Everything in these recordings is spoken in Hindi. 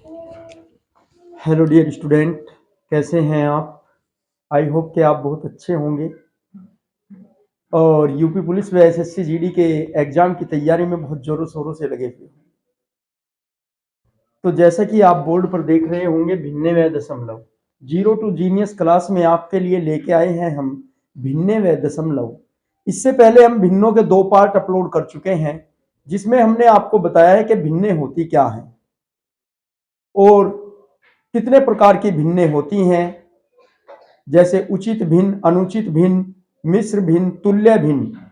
हेलो डियर स्टूडेंट, कैसे हैं आप? आई होप कि आप बहुत अच्छे होंगे और यूपी पुलिस व एसएससी जीडी के एग्जाम की तैयारी में बहुत जोरों शोरों से लगे हुए। तो जैसा कि आप बोर्ड पर देख रहे होंगे, भिन्ने व दशमलव जीरो टू जीनियस क्लास में आपके लिए लेके आए हैं हम भिन्ने व दशमलव। इससे पहले हम भिन्नों के 2 पार्ट अपलोड कर चुके हैं, जिसमें हमने आपको बताया है कि भिन्ने होती क्या है और कितने प्रकार की भिन्ने होती हैं, जैसे उचित भिन्न, अनुचित भिन्न, मिश्र भिन्न, तुल्य भिन्न।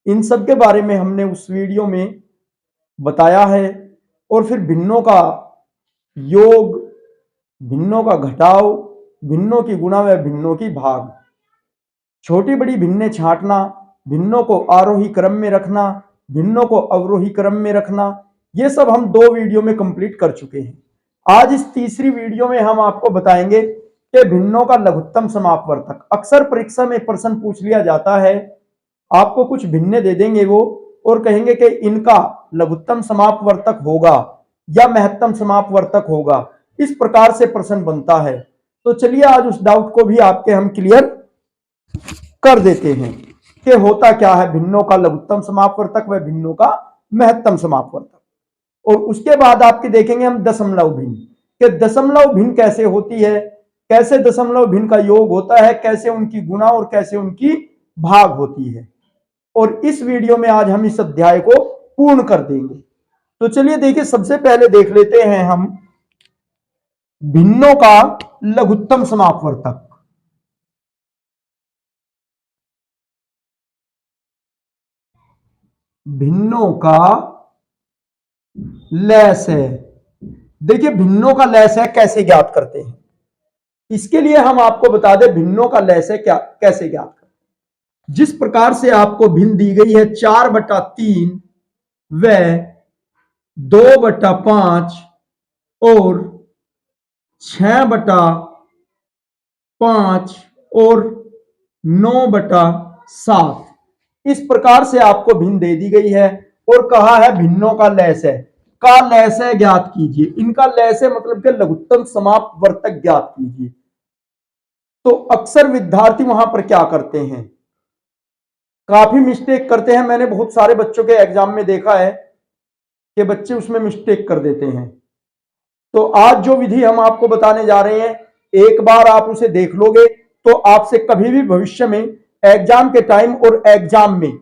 इन सब के बारे में हमने उस वीडियो में बताया है। और फिर भिन्नों का योग, भिन्नों का घटाव, भिन्नों की गुणा व भिन्नों की भाग, छोटी बड़ी भिन्ने छांटना, भिन्नों को आरोही क्रम में रखना, भिन्नों को अवरोही क्रम में रखना, ये सब हम 2 वीडियो में कंप्लीट कर चुके हैं। आज इस तीसरी वीडियो में हम आपको बताएंगे कि भिन्नों का लघुत्तम समापवर्तक। अक्सर परीक्षा में प्रश्न पूछ लिया जाता है, आपको कुछ भिन्ने दे देंगे वो और कहेंगे कि इनका लघुत्तम समापवर्तक होगा या महत्तम समापवर्तक होगा। इस प्रकार से प्रश्न बनता है। तो चलिए आज उस डाउट को भी आपके हम क्लियर कर देते हैं कि होता क्या है भिन्नों का लघुत्तम समापवर्तक व भिन्नों का महत्तम समापवर्तक। और उसके बाद आपके देखेंगे हम दशमलव भिन्न, कि दशमलव भिन्न कैसे होती है, कैसे दशमलव भिन्न का योग होता है, कैसे उनकी गुणा और कैसे उनकी भाग होती है। और इस वीडियो में आज हम इस अध्याय को पूर्ण कर देंगे। तो चलिए देखिए, सबसे पहले देख लेते हैं हम भिन्नों का लघुत्तम समापवर्तक। भिन्नों का लैसे, देखिए भिन्नों का लैसे कैसे ज्ञात करते हैं, इसके लिए हम आपको बता दें भिन्नों का लैसे क्या कैसे ज्ञात करते हैं। जिस प्रकार से आपको भिन्न दी गई है 4/3 व 2/5 और 6/5 और 9/7, इस प्रकार से आपको भिन्न दे दी गई है और कहा है भिन्नों का लैसे ज्ञात कीजिए। इनका लैसे मतलब कि लघुत्तम समापवर्तक ज्ञात कीजिए। तो अक्सर विद्यार्थी वहां पर क्या करते हैं, काफी मिस्टेक करते हैं। मैंने बहुत सारे बच्चों के एग्जाम में देखा है कि बच्चे उसमें मिस्टेक कर देते हैं। तो आज जो विधि हम आपको बताने जा रहे हैं, एक बार आप उसे देख लोगे तो आपसे कभी भी भविष्य में एग्जाम के टाइम और एग्जाम में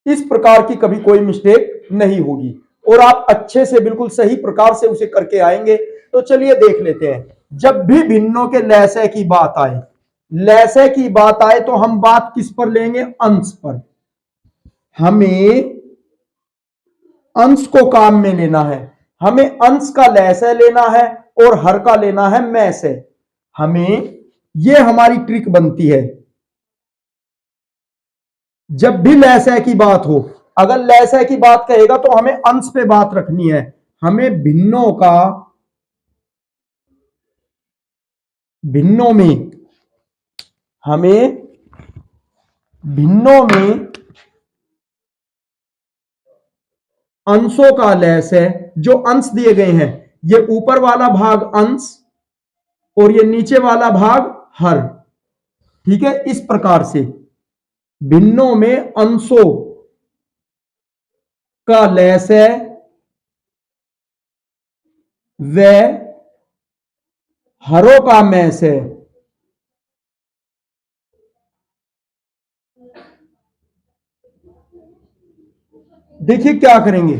इस प्रकार की कभी कोई मिस्टेक नहीं होगी और आप अच्छे से बिल्कुल सही प्रकार से उसे करके आएंगे। तो चलिए देख लेते हैं। जब भी भिन्नों के लैसे की बात आए, लैसे की बात आए तो हम बात किस पर लेंगे, अंश पर। हमें अंश को काम में लेना है, हमें अंश का लैसे लेना है और हर का लेना है मैं से। हमें ये हमारी ट्रिक बनती है। जब भी लैसे की बात हो, अगर लैसे की बात कहेगा तो हमें अंश पे बात रखनी है। हमें भिन्नों में अंशों का लैसे, जो अंश दिए गए हैं, ये ऊपर वाला भाग अंश और ये नीचे वाला भाग हर। ठीक है, इस प्रकार से भिन्नों में अंशों का लैसे व हरों का मैं से। देखिए क्या करेंगे,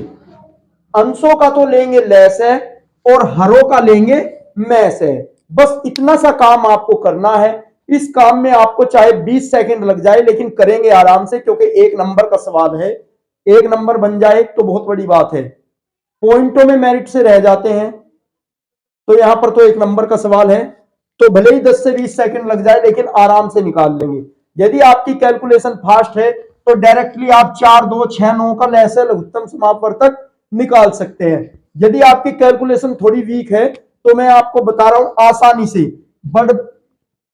अंशों का तो लेंगे लैसे और हरों का लेंगे मैं से। बस इतना सा काम आपको करना है। इस काम में आपको चाहे 20 सेकंड लग जाए, लेकिन करेंगे आराम से, क्योंकि 1 नंबर का सवाल है। 1 नंबर बन जाए तो बहुत बड़ी बात है। पॉइंटों में मेरिट से रह जाते हैं, तो यहां पर तो 1 नंबर का सवाल है, तो भले ही 10 से 20 सेकंड लग जाए, लेकिन आराम से निकाल लेंगे। यदि आपकी कैलकुलेशन फास्ट है तो डायरेक्टली आप 4, 2, 6, 9 का लैसे लघुत्तम समापवर्तक निकाल सकते हैं। यदि आपकी कैलकुलेशन थोड़ी वीक है तो मैं आपको बता रहा हूं आसानी से, बट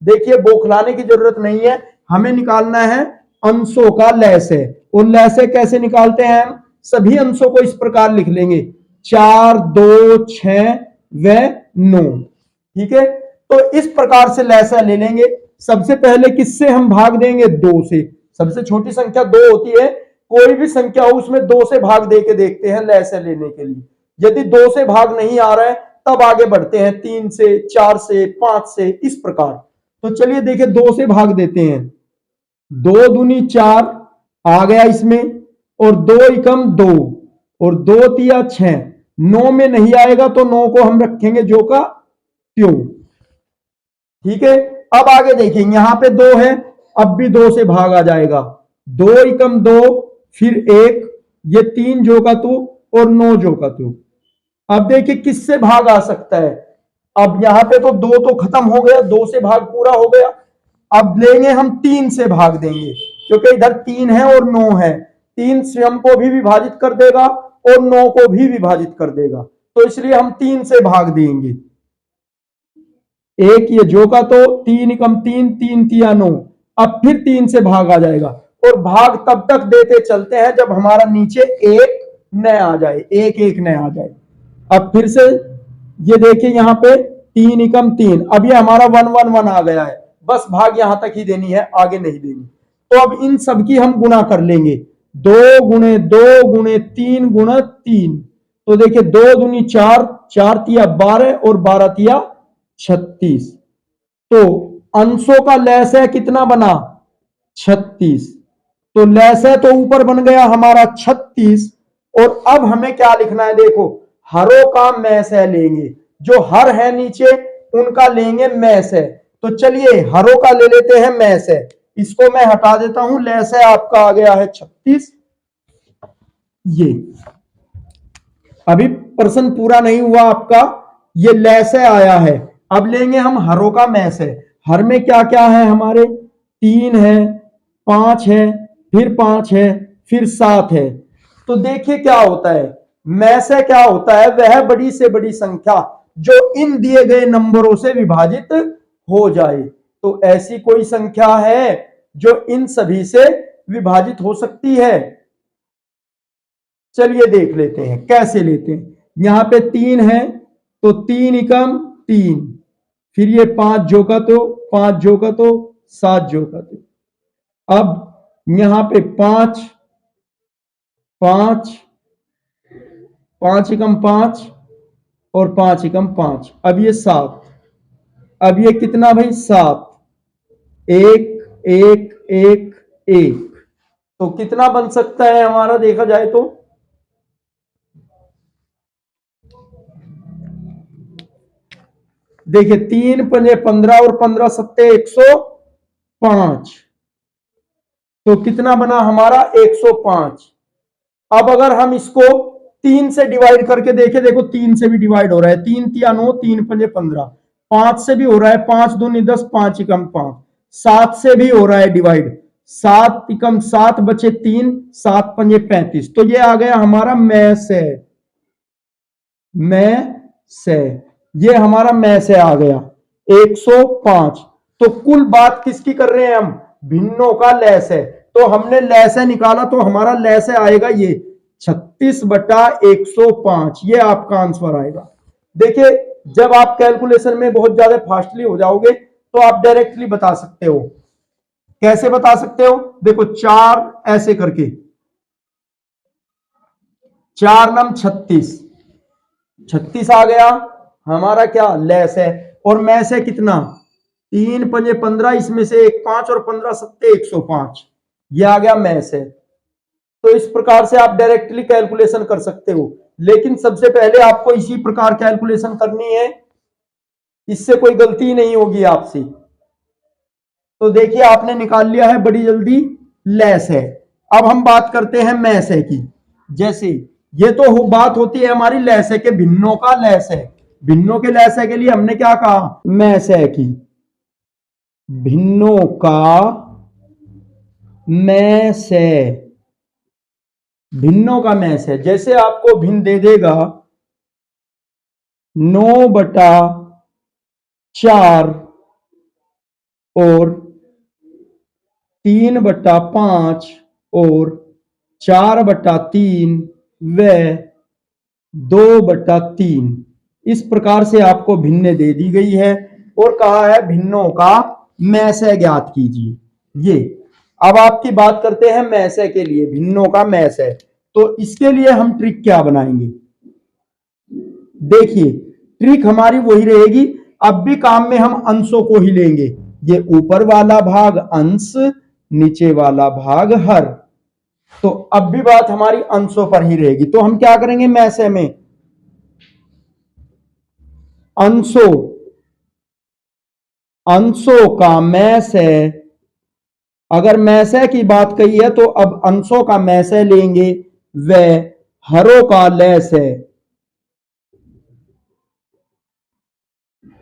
देखिए बौखलाने की जरूरत नहीं है। हमें निकालना है अंशों का लैसे। और लैसे कैसे निकालते हैं, हम सभी अंशों को इस प्रकार लिख लेंगे, 4, 2, 6, व 9। ठीक है, तो इस प्रकार से लैसा ले लेंगे। सबसे पहले किससे हम भाग देंगे? 2 से। सबसे छोटी संख्या 2 होती है, कोई भी संख्या हो उसमें 2 से भाग दे के देखते हैं लैसा लेने के लिए। यदि 2 से भाग नहीं आ रहा है तब आगे बढ़ते हैं 3 से, 4 से, 5 से, इस प्रकार। तो चलिए देखिए 2 से भाग देते हैं। 2 दूनी 4 आ गया इसमें, और 2 एकम 2, और 2 तिया 6। 9 में नहीं आएगा तो 9 को हम रखेंगे जो का त्यों। ठीक है, अब आगे देखेंगे, यहां पे 2 है, अब भी 2 से भाग आ जाएगा। 2 एकम 2, फिर 1, ये 3 जो का तू और 9 जो का तू। अब देखिए किससे भाग आ सकता है। अब यहां पे तो 2 तो खत्म हो गया, 2 से भाग पूरा हो गया। अब लेंगे हम 3 से भाग देंगे, क्योंकि इधर 3 है और 9 है। 3 स्वयं को भी विभाजित कर देगा और 9 को भी विभाजित कर देगा, तो इसलिए हम 3 से भाग देंगे। एक ये जो का तो 3 एकम 3, 3 तिया 9। अब फिर 3 से भाग आ जाएगा, और भाग तब तक देते चलते हैं जब हमारा नीचे 1 न आ जाए, 1 1 न आ जाए। अब फिर से ये देखिए यहां पे 3 एकम 3, अब ये हमारा 1 1 1 आ गया है। बस भाग यहां तक ही देनी है, आगे नहीं देनी। तो अब इन सब की हम गुणा कर लेंगे। 2 गुणे 2 गुणे 3 गुणा 3। तो देखिए 2 दूनी 4, 4 तिया 12 और 12 तिया 36। तो अंशों का लैस है कितना बना? 36। तो लैस है तो ऊपर बन गया हमारा 36। और अब हमें क्या लिखना है? देखो, हरों का मैस है लेंगे, जो हर है नीचे उनका लेंगे मैस है। तो चलिए हरों का ले लेते हैं मैस है, इसको मैं हटा देता हूं। लैस है आपका आ गया है 36। ये अभी प्रश्न पूरा नहीं हुआ आपका, ये लैस है आया है। अब लेंगे हम हरों का मैस है। हर में क्या क्या है हमारे? 3 है, 5 है, फिर 5 है, फिर 7 है। तो देखिए क्या होता है, मैस है क्या होता है? वह बड़ी से बड़ी संख्या जो इन दिए गए नंबरों से विभाजित हो जाए। तो ऐसी कोई संख्या है जो इन सभी से विभाजित हो सकती है? चलिए देख लेते हैं कैसे लेते हैं। यहां पे 3 है, तो 3 एकम 3, फिर ये 5 जो का तो 5 जो का तो 7 जो का तो। अब यहां पे 5 5 5 एकम 5 और 5 एकम 5, अब ये 7। अब ये कितना भाई? 7। 1 1 1 1। तो कितना बन सकता है हमारा देखा जाए तो? देखिए 3 पंजे 15 और 15 सत्ते 105। तो कितना बना हमारा? 105। अब अगर हम इसको 3 से डिवाइड करके देखें, देखो 3 से भी डिवाइड हो रहा है। 3 तिया 9, 3 पंजे 15। 5 से भी हो रहा है, 5 दूनी 10, 5 एकम 5। 7 से भी हो रहा है डिवाइड, 7 एकम 7 बचे 3, 7 पंजे 35। तो ये आ गया हमारा मैस है, मैस है, ये हमारा मैस है आ गया 105। तो कुल बात किसकी कर रहे हैं हम? भिन्नों का लैस है। तो हमने लैस है निकाला, तो हमारा लैस है आएगा ये 36/105। ये आपका आंसर आएगा। देखिए जब आप कैलकुलेशन में बहुत ज्यादा फास्टली हो जाओगे तो आप डायरेक्टली बता सकते हो। कैसे बता सकते हो? देखो 4 ऐसे करके, 4 नम 36, 36 आ गया हमारा क्या? लैस है। और मैस है कितना? 3 पंजे 15, इसमें से 1 5 और 15 सत्ते 105। ये आ गया मैस है। तो इस प्रकार से आप डायरेक्टली कैलकुलेशन कर सकते हो, लेकिन सबसे पहले आपको इसी प्रकार कैलकुलेशन करनी है, इससे कोई गलती नहीं होगी आपसे। तो देखिए आपने निकाल लिया है बड़ी जल्दी लैस है। अब हम बात करते हैं मैस है की। जैसे ये तो बात होती है हमारी लैस है के भिन्नों का लैस है। भिन्नों के लैस है के लिए हमने क्या कहा? मैस है की भिन्नों का मैस है, भिन्नों का मैस है। जैसे आपको भिन्न दे देगा 9/4 और 3/5 और 4/3 व 2/3। इस प्रकार से आपको भिन्न दे दी गई है और कहा है भिन्नों का मैसे ज्ञात कीजिए। ये अब आपकी बात करते हैं मैसे के लिए, भिन्नों का मैसे। तो इसके लिए हम ट्रिक क्या बनाएंगे? देखिए ट्रिक हमारी वही रहेगी, अब भी काम में हम अंशों को ही लेंगे। ये ऊपर वाला भाग अंश, नीचे वाला भाग हर। तो अब भी बात हमारी अंशों पर ही रहेगी। तो हम क्या करेंगे मैसे में, अंशों अंशों का मैसे। अगर मैसे की बात कही है तो अब अंशों का मैसे लेंगे, व हरों का लैस है।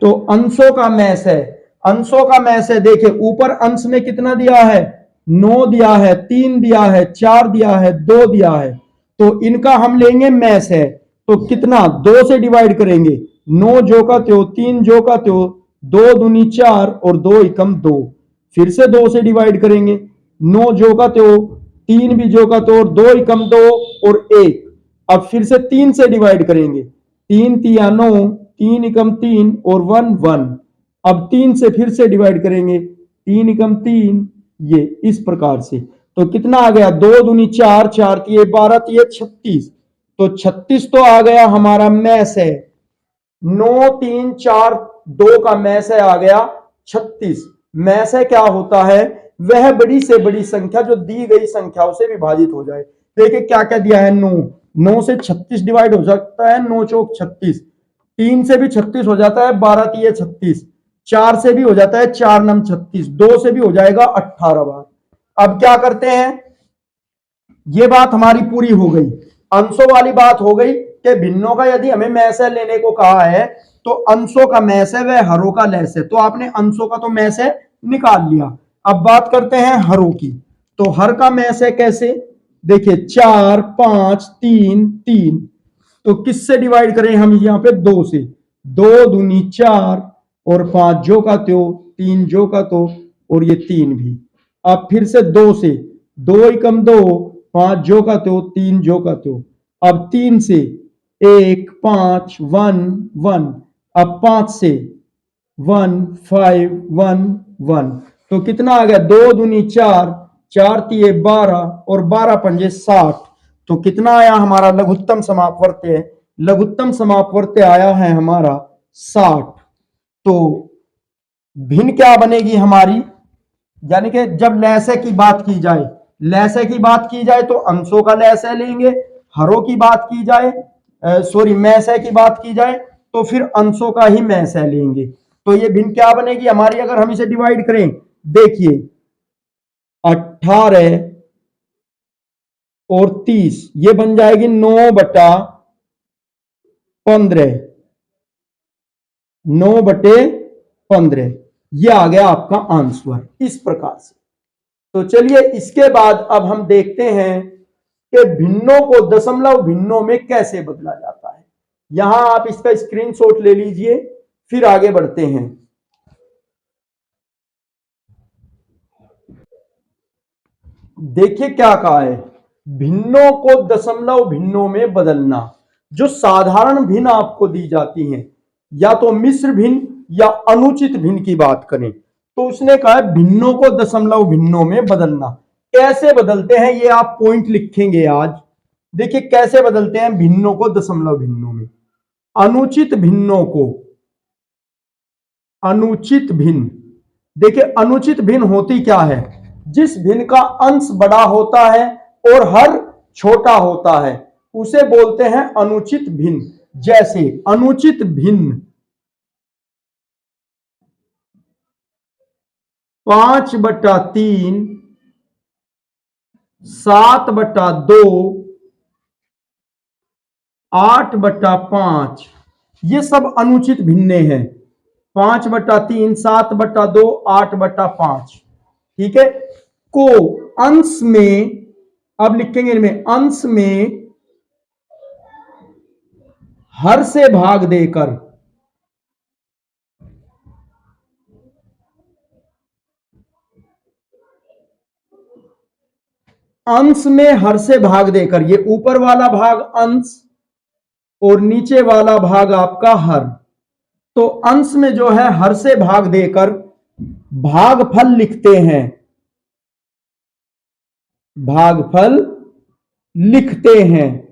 तो अंशों का मैस है, अंशों का मैस है। देखिए ऊपर अंश में कितना दिया है, 9 दिया है, 3 दिया है, 4 दिया है, 2 दिया है। तो इनका हम लेंगे मैस है। तो कितना, 2 से डिवाइड करेंगे, 9 जो का त्यो, 3 जो का त्यो, 2 दूनी 4 और 2 एकम 2। फिर से 2 से डिवाइड करेंगे, 9 जो का त्यो, 3 भी जो का तो, 2 एकम 2 और 1। अब फिर से 3 से डिवाइड करेंगे, 3 तिया 9, 3 एकम 3 और 1 1। अब 3 से फिर से डिवाइड करेंगे, 3 एकम 3, ये इस प्रकार से। तो कितना आ गया, 2 दूनी 4, 4 तिये 12, तिये 36। तो 36 तो आ गया हमारा मैस है। 9 3 4 2 का मैस है आ गया 36। मैस है क्या होता है, वह बड़ी से बड़ी संख्या जो दी गई संख्याओं से विभाजित हो जाए। देखिए क्या क्या दिया है, 9, 9 से 36 डिवाइड हो सकता है, 9 चौक 36, 3 से भी 36 हो जाता है, 12 तिये 36, 4 से भी हो जाता है, 4 नम 36, 2 से भी हो जाएगा 18 बार। अब क्या करते हैं, ये बात हमारी पूरी हो गई, अंशों वाली बात हो गई कि भिन्नों का यदि हमें मैसे लेने को कहा है तो अंशों का मैसे व हरों का लैस है। तो आपने अंशों का तो मैसे निकाल लिया। अब बात करते हैं हरों की। तो हर का मैसे कैसे, देखिए 4 5 3 3। तो किससे डिवाइड करें हम, यहां पे 2 से, 2 दूनी 4 और 5 जो का त्यो, 3 जो का तो और ये 3 भी। अब फिर से 2 से, 2 एकम 2, 5 जो का त्यो, 3 जो का त्यो। अब 3 से 1 5 1 1। अब 5 से 1 5 1 1। तो कितना आ गया, 2 दूनी 4, 4 तिये 12 और 12 पंजे 60। तो कितना आया हमारा लघुत्तम समापवर्त्य, लघुत्तम समापवर्त्य आया है हमारा 60। तो भिन्न क्या बनेगी हमारी, यानी कि जब लैसे की बात की जाए, लैसे की बात की जाए तो अंशों का लैसे लेंगे, हरों की बात की जाए, सॉरी मैसे की बात की जाए तो फिर अंशों का ही मैसे लेंगे। तो ये भिन्न क्या बनेगी हमारी, अगर हम इसे डिवाइड करें, देखिए 18 और 30, ये बन जाएगी 9/15, 9/15। ये आ गया आपका आंसर इस प्रकार से। तो चलिए इसके बाद अब हम देखते हैं कि भिन्नों को दशमलव भिन्नों में कैसे बदला जाता है। यहां आप इसका स्क्रीनशॉट ले लीजिए, फिर आगे बढ़ते हैं। देखिए क्या कहा है, भिन्नों को दशमलव भिन्नों में बदलना। जो साधारण भिन्न आपको दी जाती हैं, या तो मिश्र भिन्न या अनुचित भिन्न की बात करें, तो उसने कहा है भिन्नों को दशमलव भिन्नों में बदलना। कैसे बदलते हैं ये आप पॉइंट लिखेंगे आज। देखिए कैसे बदलते हैं भिन्नों को दशमलव भिन्नों में। अनुचित भिन्नों को, अनुचित भिन्न, देखिए अनुचित भिन्न होती क्या है, जिस भिन्न का अंश बड़ा होता है और हर छोटा होता है उसे बोलते हैं अनुचित भिन्न। जैसे अनुचित भिन्न 5/3, 7/2, 8/5, ये सब अनुचित भिन्ने हैं। 5/3, 7/2, 8/5, ठीक है। को अंश में, अब लिखेंगे इनमें, अंश में हर से भाग देकर, अंश में हर से भाग देकर, ये ऊपर वाला भाग अंश और नीचे वाला भाग आपका हर। तो अंश में जो है हर से भाग देकर भागफल लिखते हैं, भागफल लिखते हैं।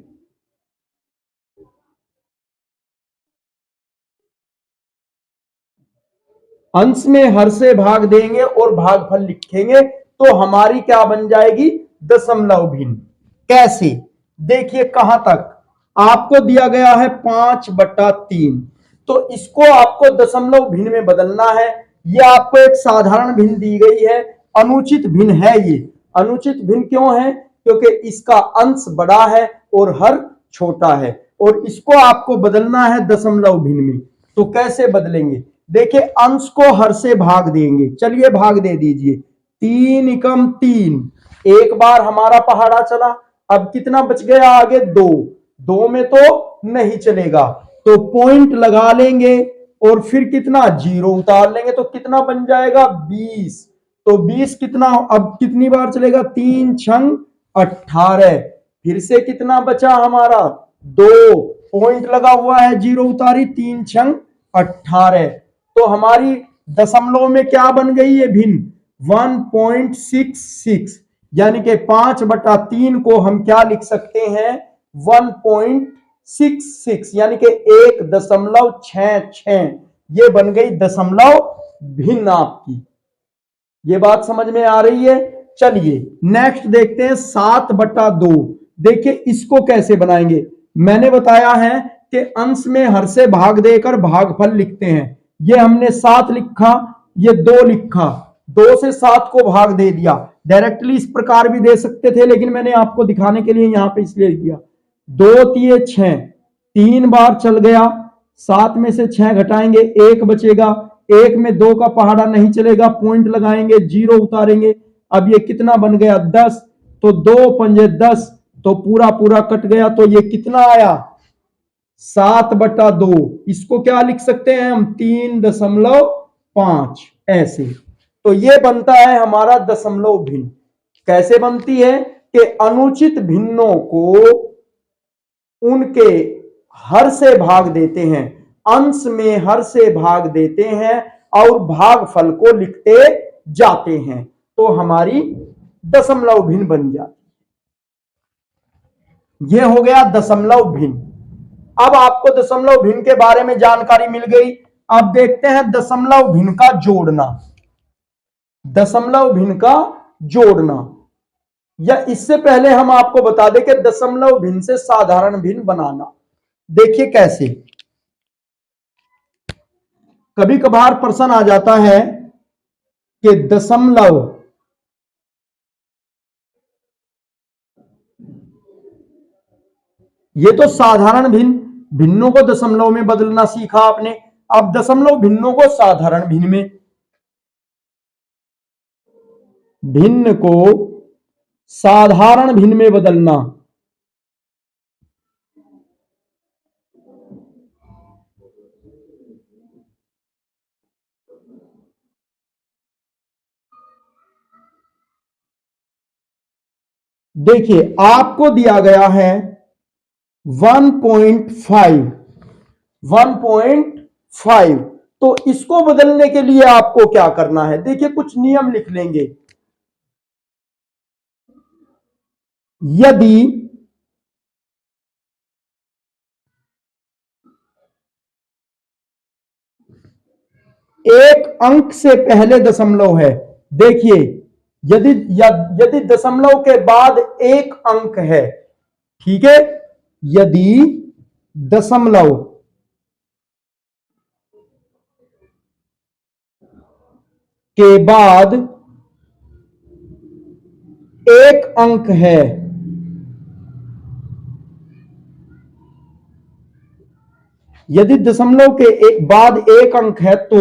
अंश में हर से भाग देंगे और भागफल लिखेंगे तो हमारी क्या बन जाएगी, दशमलव भिन्न। कैसे, देखिए कहां तक आपको दिया गया है 5/3, तो इसको आपको दशमलव भिन्न में बदलना है। ये आपको एक साधारण भिन्न दी गई है, अनुचित भिन्न है ये। अनुचित भिन्न क्यों है, क्योंकि इसका अंश बड़ा है और हर छोटा है, और इसको आपको बदलना है दशमलव भिन्न में। तो कैसे बदलेंगे, देखिए अंश को हर से भाग देंगे, चलिए भाग दे दीजिए, 3 एकम 3, एक बार हमारा पहाड़ा चला। अब कितना बच गया आगे, 2, 2 में तो नहीं चलेगा, तो पॉइंट लगा लेंगे और फिर कितना, 0 उतार लेंगे, तो कितना बन जाएगा, 20। तो 20 कितना, अब कितनी बार चलेगा, 3 छंग 18, फिर से कितना बचा हमारा, 2, पॉइंट लगा हुआ है, 0 उतारी, 3 छंग 18, तो हमारी दशमलव में क्या बन गई है भिन्न, 1.66, यानी कि 5/3 को हम क्या लिख सकते हैं, 1.66, यानी कि 1.66, ये बन गई दशमलव भिन्न आपकी। ये बात समझ में आ रही है। चलिए नेक्स्ट देखते हैं 7/2। देखिए इसको कैसे बनाएंगे, मैंने बताया है कि अंश में हर से भाग देकर भागफल लिखते हैं। ये हमने 7 लिखा, ये 2 लिखा, 2 से 7 को भाग दे दिया। डायरेक्टली इस प्रकार भी दे सकते थे, लेकिन मैंने आपको दिखाने के लिए यहां पे इसलिए किया। 2 तिये 6, 3 बार चल गया, 7 में से 6 घटाएंगे, 1 बचेगा, 1 में 2 का पहाड़ा नहीं चलेगा, पॉइंट लगाएंगे, 0 उतारेंगे। अब ये कितना बन गया, 10, तो 2 पंजे 10, तो पूरा पूरा कट गया, तो ये कितना आया, 7/2। इसको क्या लिख सकते हैं हम, 3.5 ऐसे। तो ये बनता है हमारा दशमलव भिन्न। कैसे बनती है कि अनुचित भिन्नों को उनके हर से भाग देते हैं, अंश में हर से भाग देते हैं और भागफल को लिखते जाते हैं, तो हमारी दशमलव भिन्न बन जाती है। यह हो गया दशमलव भिन्न। अब आपको दशमलव भिन्न के बारे में जानकारी मिल गई। अब देखते हैं दशमलव भिन्न का जोड़ना। दशमलव भिन्न का जोड़ना, या इससे पहले हम आपको बता दें कि दशमलव भिन्न से साधारण भिन्न बनाना। देखिए कैसे, कभी कभार प्रश्न आ जाता है कि दशमलव ये तो साधारण भिन्न, भिन्नों को दशमलव में बदलना सीखा आपने। अब दशमलव भिन्नों को साधारण भिन्न में, भिन्न को साधारण भिन्न में बदलना। देखिए आपको दिया गया है 1.5, 1.5, तो इसको बदलने के लिए आपको क्या करना है, देखिए कुछ नियम लिख लेंगे। यदि एक अंक से पहले दशमलव है, देखिए यदि यदि दशमलव के बाद एक अंक है, ठीक है, यदि दशमलव के बाद एक अंक है, यदि दशमलव के बाद एक अंक है तो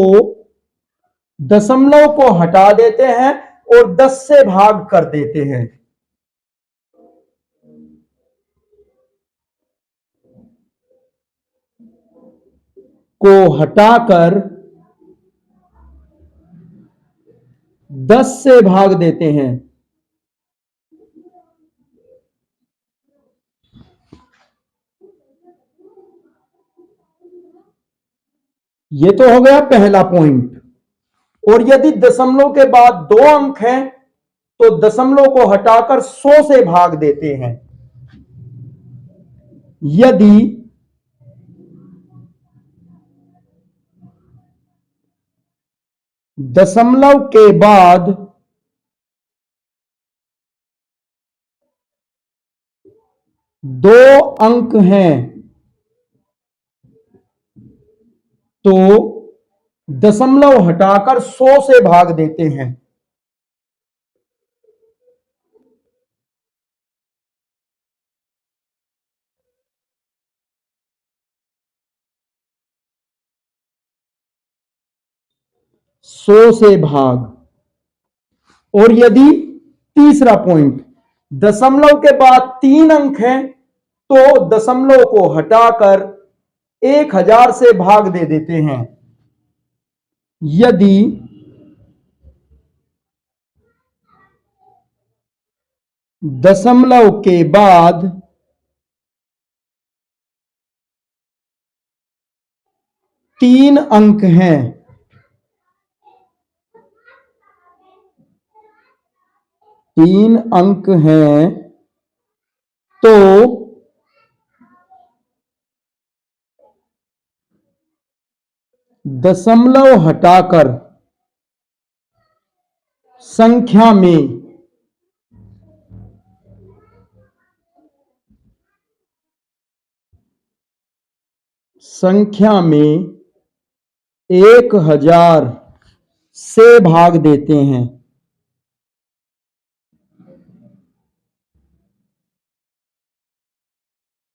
दशमलव को हटा देते हैं और 10 से भाग कर देते हैं। को हटाकर 10 से भाग देते हैं। ये तो हो गया पहला पॉइंट। और यदि दशमलव के बाद 2 अंक हैं तो दशमलव को हटाकर 100 से भाग देते हैं। यदि दशमलव के बाद 2 अंक हैं तो दशमलव हटाकर 100 से भाग देते हैं। सौ से भाग। और यदि तीसरा पॉइंट दशमलव के बाद 3 अंक हैं तो दशमलव को हटाकर 1000 से भाग दे देते हैं। यदि दशमलव के बाद 3 अंक हैं तो दशमलव हटाकर संख्या में 1000 से भाग देते हैं।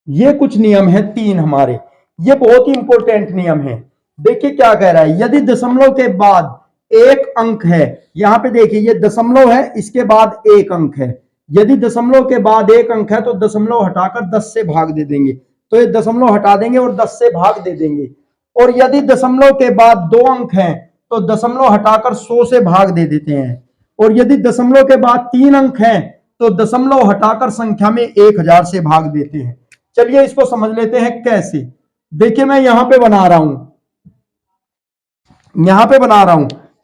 ये कुछ नियम है 3 हमारे, ये बहुत ही इंपॉर्टेंट नियम है। देखिए क्या कह रहा है, यदि दशमलव के बाद 1 अंक है, यहां पे देखिए ये दशमलव है, इसके बाद 1 अंक है। यदि दशमलव के बाद 1 अंक है तो दशमलव हटाकर 10 से भाग दे देंगे, तो ये दशमलव हटा देंगे और 10 से भाग दे देंगे। और यदि दशमलव के बाद 2 अंक हैं तो दशमलव हटाकर 100 से भाग दे देते हैं। और यदि दशमलव के बाद 3 अंक हैं तो दशमलव हटाकर संख्या में 1000 से भाग देते हैं। चलिए इसको समझ लेते हैं कैसे। देखिए मैं यहां पे बना रहा हूं,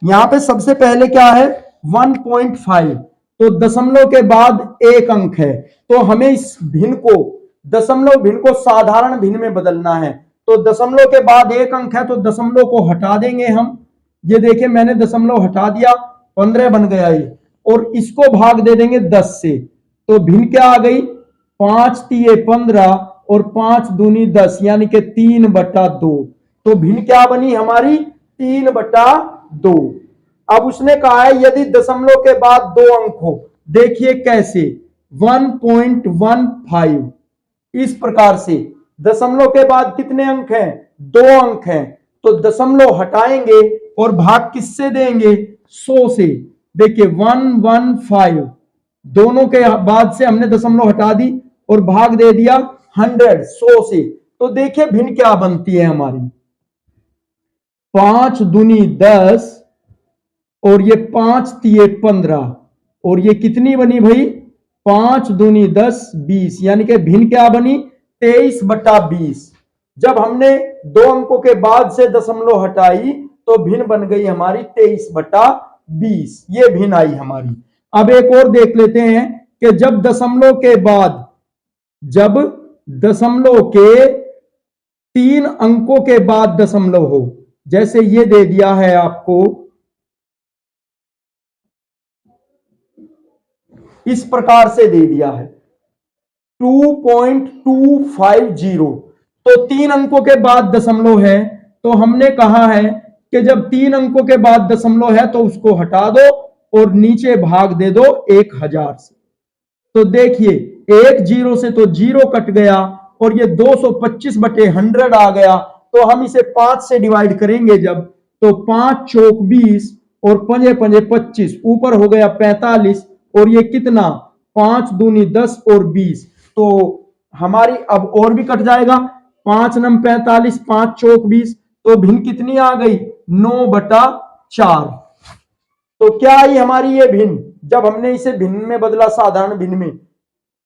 यहां पे सबसे पहले क्या है 1.5, तो दशमलव के बाद 1 अंक है, तो हमें इस भिन्न को दशमलव भिन्न को साधारण भिन्न में बदलना है। तो दशमलव के बाद 1 अंक है तो दशमलव को हटा देंगे हम। ये देखिए मैंने दशमलव हटा दिया, 15 बन गया ये। और इसको भाग दे देंगे 10 से, तो भिन्न क्या आ गई 5 तिये 15 और 5 दूनी 10 यानी कि 3/2। तो भिन्न क्या बनी हमारी 3/2। अब उसने कहा है यदि दशमलव के बाद 2 अंक हो, देखिए कैसे 1.15। इस प्रकार से दशमलव के बाद कितने अंक हैं 2 अंक हैं, तो दशमलव हटाएंगे और भाग किससे देंगे 100 से। देखिए 115, दोनों के बाद से हमने दशमलव हटा दी और भाग दे दिया 100 से। तो देखिए भिन्न क्या बनती है हमारी 5 दूनी 10 और ये 5 तिये 15 और ये कितनी बनी भाई 5 दूनी 10 20 यानी कि भिन्न क्या बनी 23/20। जब हमने 2 अंकों के बाद से दशमलव हटाई तो भिन्न बन गई हमारी 23/20, ये भिन्न आई हमारी। अब एक और देख लेते हैं कि जब दशमलव के 3 अंकों के बाद दशमलव हो, जैसे ये दे दिया है आपको इस प्रकार से दे दिया है 2.250, तो 3 अंकों के बाद दशमलव है, तो हमने कहा है कि जब 3 अंकों के बाद दशमलव है तो उसको हटा दो और नीचे भाग दे दो 1000 से। तो देखिए 1 0 से तो 0 कट गया और ये 225/100 आ गया, तो हम इसे 5 से डिवाइड करेंगे जब, तो 5 चौक 20 और 5 5 25, ऊपर हो गया 45 और ये कितना 5 दूनी 10 और 20, तो हमारी अब और भी कट जाएगा 5 नम 45 5 चौक 20, तो भिन्न कितनी आ गई 9/4। तो क्या आई हमारी ये भिन्न, जब हमने इसे भिन्न में बदला साधारण भिन्न में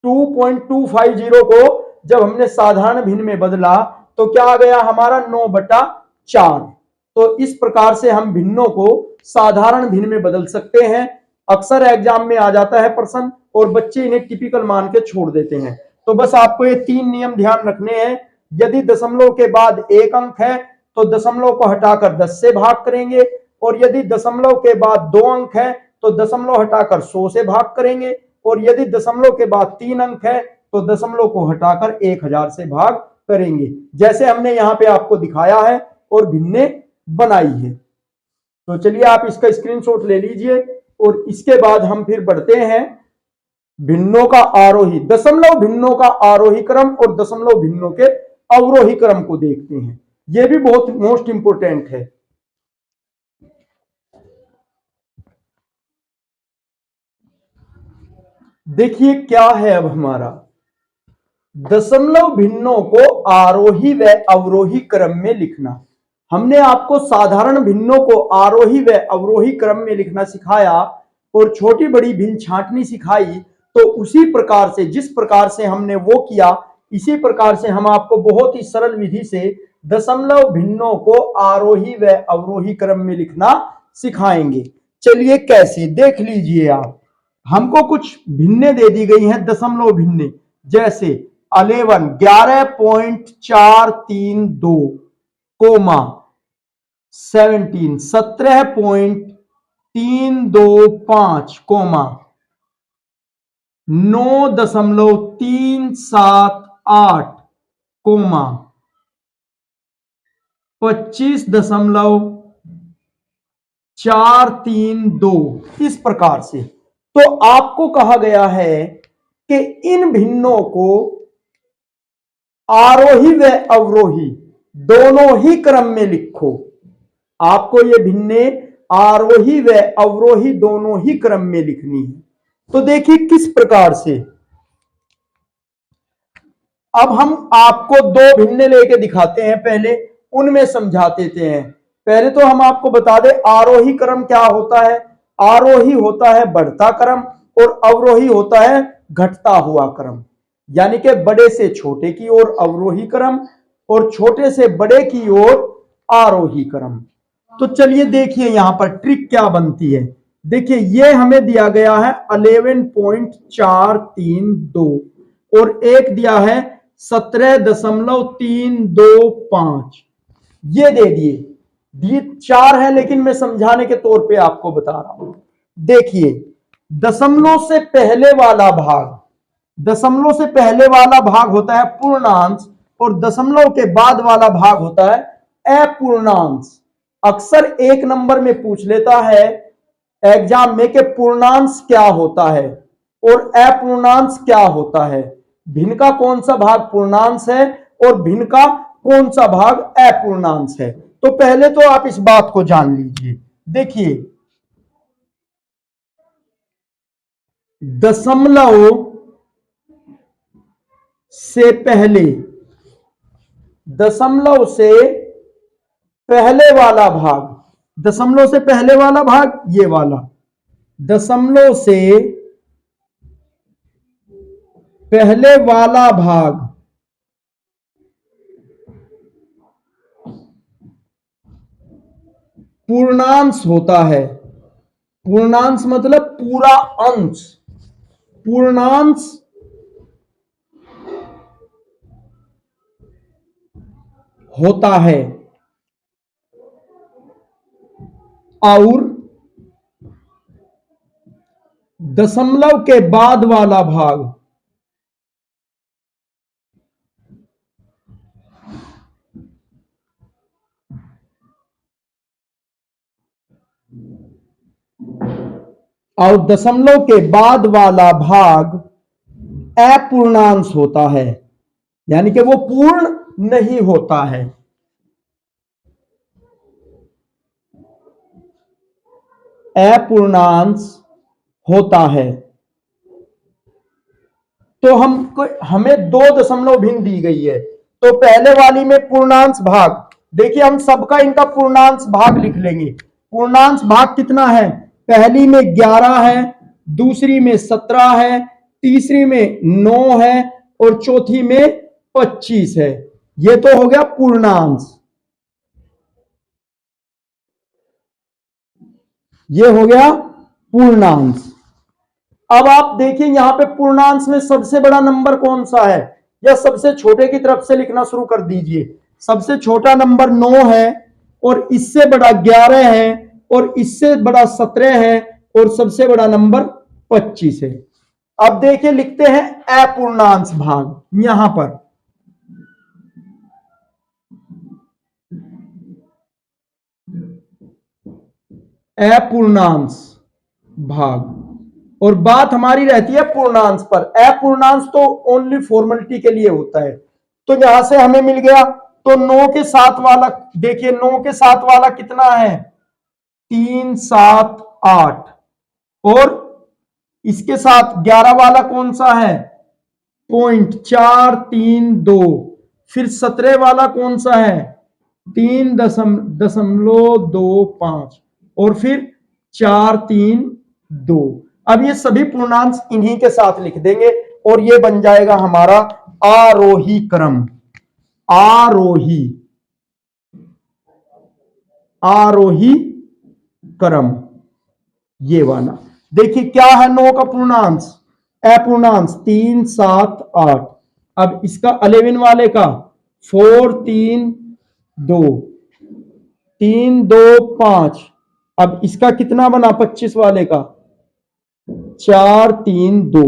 2.250 को जब हमने साधारण भिन्न में बदला तो क्या आ गया हमारा 9/4। तो इस प्रकार से हम भिन्नों को साधारण भिन्न में बदल सकते हैं। अक्सर एग्जाम में आ जाता है प्रश्न और बच्चे इन्हें टिपिकल मान के छोड़ देते हैं। तो बस आपको ये 3 नियम ध्यान रखने हैं। यदि दशमलव के बाद एक अंक है तो दशमलव को हटाकर 10 से भाग करेंगे, और यदि दशमलव के बाद 2 अंक है तो दशमलव हटाकर 100 से भाग करेंगे, और यदि दशमलव के बाद 3 अंक है तो दशमलव को हटाकर 1000 से भाग करेंगे, जैसे हमने यहाँ पे आपको दिखाया है और भिन्ने बनाई है। तो चलिए आप इसका स्क्रीनशॉट ले लीजिए, और इसके बाद हम फिर बढ़ते हैं भिन्नों का आरोही, दशमलव भिन्नों का आरोही क्रम और दशमलव भिन्नों के अवरोही क्रम को देखते हैं। यह भी बहुत मोस्ट इंपोर्टेंट है। देखिए क्या है अब हमारा, दशमलव भिन्नों को आरोही व अवरोही क्रम में लिखना। हमने आपको साधारण भिन्नों को आरोही व अवरोही क्रम में लिखना सिखाया और छोटी बड़ी भिन्न छांटनी सिखाई। तो उसी प्रकार से, जिस प्रकार से हमने वो किया, इसी प्रकार से हम आपको बहुत ही सरल विधि से दशमलव भिन्नों को आरोही व अवरोही क्रम में लिखना सिखाएंगे। चलिए कैसे, देख लीजिए आप। हमको कुछ भिन्ने दे दी गई हैं, दशमलव भिन्ने, जैसे 11.432 कोमा 17.325 कोमा 9.378 कोमा 25.432, इस प्रकार से। तो आपको कहा गया है कि इन भिन्नों को आरोही व अवरोही दोनों ही क्रम में लिखो। आपको ये भिन्ने आरोही व अवरोही दोनों ही क्रम में लिखनी है। तो देखिए किस प्रकार से। अब हम आपको 2 भिन्ने लेके दिखाते हैं, पहले उनमें समझा देते हैं। पहले तो हम आपको बता दें आरोही क्रम क्या होता है। आरोही होता है बढ़ता क्रम और अवरोही होता है घटता हुआ क्रम, यानी कि बड़े से छोटे की ओर अवरोही क्रम और छोटे से बड़े की ओर आरोही क्रम। तो चलिए देखिए यहां पर ट्रिक क्या बनती है। देखिए ये हमें दिया गया है 11.432 और एक दिया है 17.325, ये दे दिए 4 है, लेकिन मैं समझाने के तौर पे आपको बता रहा हूं। देखिए दशमलव से पहले वाला भाग, दशमलव से पहले वाला भाग होता है पूर्णांश और दशमलव के बाद वाला भाग होता है अपूर्णांश। अक्सर 1 नंबर में पूछ लेता है एग्जाम में कि पूर्णांश क्या होता है और अपूर्णांश क्या होता है, भिन्न का कौन सा भाग पूर्णांश है और भिन्न का कौन सा भाग अपूर्णांश है। तो पहले तो आप इस बात को जान लीजिए। देखिए दशमलव से पहले, दशमलव से पहले वाला भाग, दशमलव से पहले वाला भाग ये वाला, दशमलव से पहले वाला भाग पूर्णांश होता है। पूर्णांश मतलब पूरा अंश, पूर्णांश होता है। और दशमलव के बाद वाला भाग और दशमलव के बाद वाला भाग अपूर्णांश होता है, यानी कि वो पूर्ण नहीं होता है। अपूर्णांश होता है। तो हमें 2 दशमलव भिन्न दी गई है। तो पहले वाली में पूर्णांश भाग, देखिए हम सबका इनका पूर्णांश भाग लिख लेंगे। पूर्णांश भाग कितना है, पहली में 11 है, दूसरी में 17 है, तीसरी में 9 है और चौथी में 25 है। ये तो हो गया पूर्णांश। ये हो गया पूर्णांश। अब आप देखिए यहां पे पूर्णांश में सबसे बड़ा नंबर कौन सा है, या सबसे छोटे की तरफ से लिखना शुरू कर दीजिए। सबसे छोटा नंबर 9 है, और इससे बड़ा 11 है, और इससे बड़ा 17 है, और सबसे बड़ा नंबर 25 है। अब देखिए लिखते हैं अपूर्णांश भाग यहां पर। अपूर्णांश भाग, और बात हमारी रहती है पूर्णांश पर। अपूर्णांश तो ओनली फॉर्मेलिटी के लिए होता है। तो यहां से हमें मिल गया, तो 9 के साथ वाला देखिए, 9 के साथ वाला कितना है, 3 7 8, और इसके साथ 11 वाला कौन सा है, 0.432। फिर 17 वाला कौन सा है, 3.25, और फिर 432। अब ये सभी पूर्णांश इन्हीं के साथ लिख देंगे, और ये बन जाएगा हमारा आरोही क्रम। आरोही आरोही क्रम ये वाला। देखिए क्या है 9 का पूर्णांश, अपूर्णांश 3 7 8। अब इसका 11 वाले का 4 3 2 3 2 5। अब इसका कितना बना 25 वाले का 4 3 2।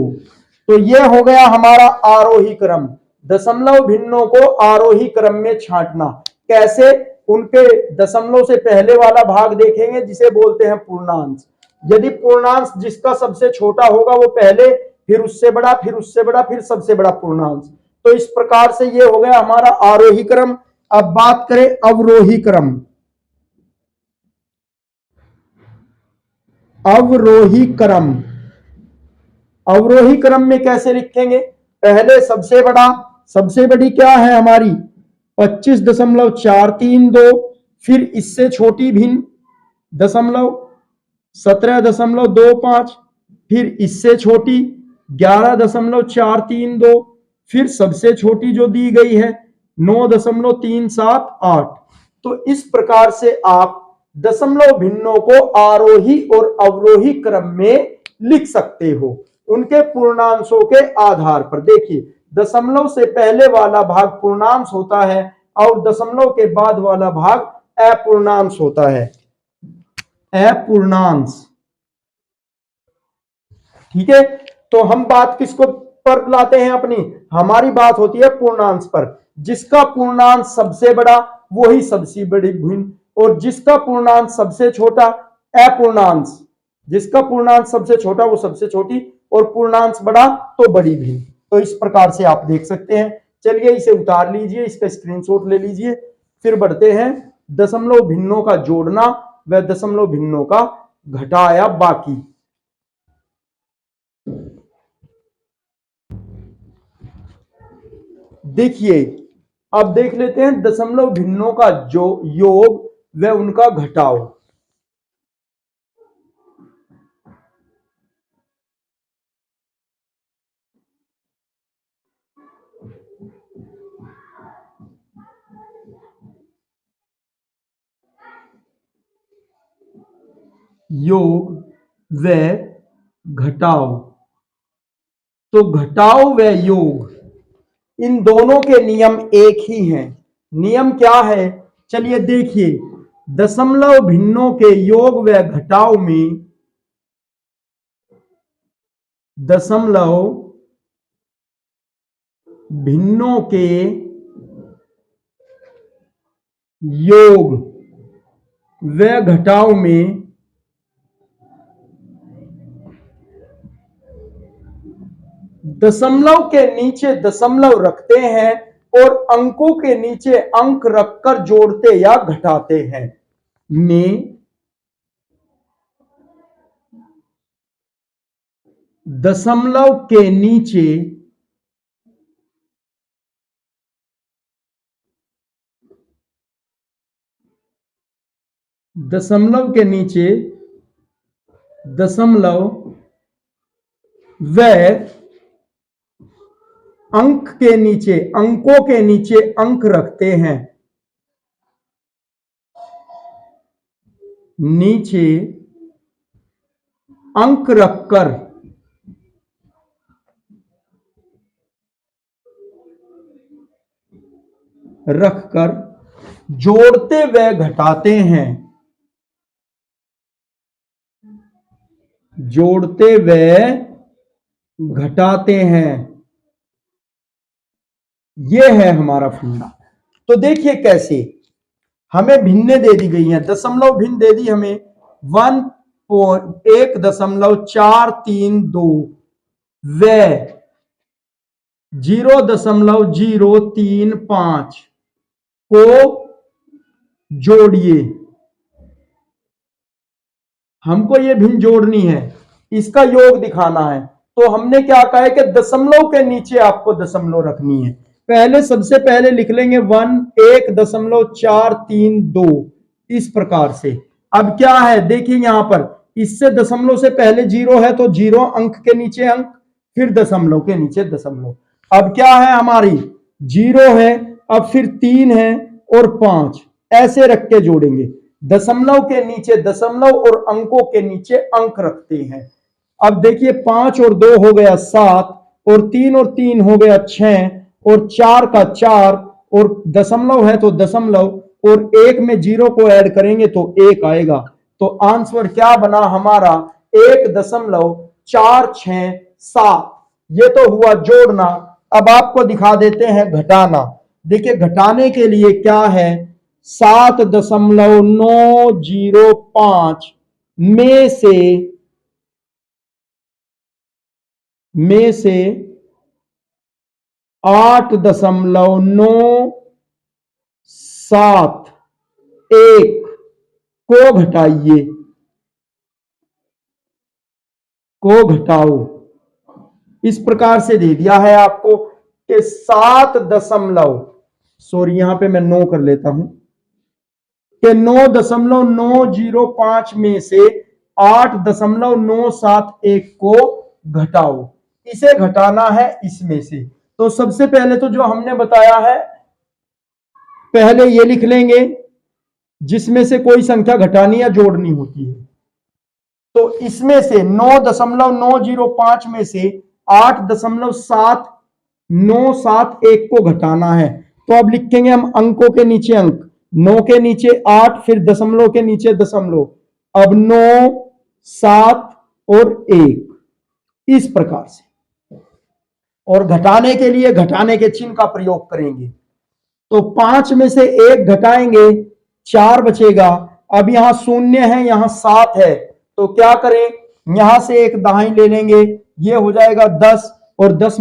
तो ये हो गया हमारा आरोही क्रम। दशमलव भिन्नों को आरोही क्रम में छांटना कैसे, उनके दशमलव से पहले वाला भाग देखेंगे जिसे बोलते हैं पूर्णांश। यदि पूर्णांश जिसका सबसे छोटा होगा वो पहले, फिर उससे बड़ा, फिर उससे बड़ा, फिर सबसे बड़ा पूर्णांश। तो इस प्रकार से ये हो गया हमारा आरोही क्रम। अब बात करें अवरोही क्रम। अवरोही क्रम, अवरोही क्रम में कैसे लिखेंगे, पहले सबसे बड़ा, सबसे बड़ी क्या है हमारी 25.432, फिर इससे छोटी भिन्न दशमलव 17.25, फिर इससे छोटी 11.432, फिर सबसे छोटी जो दी गई है 9.378। तो इस प्रकार से आप दशमलव भिन्नों को आरोही और अवरोही क्रम में लिख सकते हो उनके पूर्णांशों के आधार पर। देखिए दशमलव से पहले वाला भाग पूर्णांश होता है, और दशमलव के बाद वाला भाग अपूर्णांश होता है। अपूर्णांश, ठीक है। तो हम बात किसको पर लाते हैं अपनी, हमारी बात होती है पूर्णांश पर। जिसका पूर्णांश सबसे बड़ा वही सबसे बड़ी भिन्न, और जिसका पूर्णांश सबसे छोटा अपूर्णांश, जिसका पूर्णांश सबसे छोटा वो सबसे छोटी, और पूर्णांश बड़ा तो बड़ी भिन्न। तो इस प्रकार से आप देख सकते हैं। चलिए इसे उतार लीजिए, इसका स्क्रीनशॉट ले लीजिए। फिर बढ़ते हैं दशमलव भिन्नों का जोड़ना व दशमलव भिन्नों का घटाया बाकी। देखिए अब देख लेते हैं दशमलव भिन्नों का जो योग व उनका घटाव। योग व घटाव, तो घटाव व योग इन दोनों के नियम एक ही हैं। नियम क्या है, चलिए देखिए दशमलव भिन्नों के योग व घटाव में दशमलव भिन्नों के योग व घटाव में दशमलव के नीचे दशमलव रखते हैं और अंकों के नीचे अंक रखकर जोड़ते या घटाते हैं। में दशमलव के नीचे दशमलव के नीचे दशमलव व अंक के नीचे, अंकों के नीचे अंक रखते हैं। नीचे अंक रखकर जोड़ते व घटाते हैं, जोड़ते व घटाते हैं। यह है हमारा फंडा। तो देखिए कैसे हमें भिन्नें दे दी गई हैं, दशमलव भिन्न दे दी हमें 1.432 व 0.035 को जोड़िए। हमको ये भिन्न जोड़नी है, इसका योग दिखाना है। तो हमने क्या कहा है कि दशमलव के नीचे आपको दशमलव रखनी है। पहले सबसे पहले लिख लेंगे 1.432 इस प्रकार से। अब क्या है देखिए यहां पर, इससे दशमलव से पहले जीरो है तो जीरो, अंक के नीचे अंक, फिर दशमलव के नीचे दशमलव। अब क्या है हमारी, जीरो है, अब फिर 3 है और 5, ऐसे रख के जोड़ेंगे। दशमलव के नीचे दशमलव और अंकों के नीचे अंक रखते हैं। अब देखिए 5 और 2 हो गया 7, और 3 और 3 हो गया 6, और 4 का 4, और दशमलव है तो दशमलव, और 1 में 0 को ऐड करेंगे तो 1 आएगा। तो आंसर क्या बना हमारा, 1.467। ये तो हुआ जोड़ना। अब आपको दिखा देते हैं घटाना। देखिए घटाने के लिए क्या है, 7.905 में से 8.971 को घटाइए, को घटाओ। इस प्रकार से दे दिया है आपको कि 7 यहां पे मैं 9 कर लेता हूं कि 9.905 में से 8.971 को घटाओ। इसे घटाना है इसमें से। तो सबसे पहले तो जो हमने बताया है, पहले ये लिख लेंगे जिसमें से कोई संख्या घटानी या जोड़नी होती है। तो इसमें से 9.905 में से 8.7971 को घटाना है। तो अब लिखेंगे हम अंकों के नीचे अंक, 9 के नीचे 8, फिर दशमलव के नीचे दशमलव। अब 9, 7 और 1 इस प्रकार से। और घटाने के लिए घटाने के चिन्ह का प्रयोग करेंगे। तो 5 में से 1 घटाएंगे, 4 बचेगा। अब यहां 0 है, यहां 7 है, तो क्या करें, यहां से एक दाहिनी ले लेंगे, ये हो जाएगा 10, और 10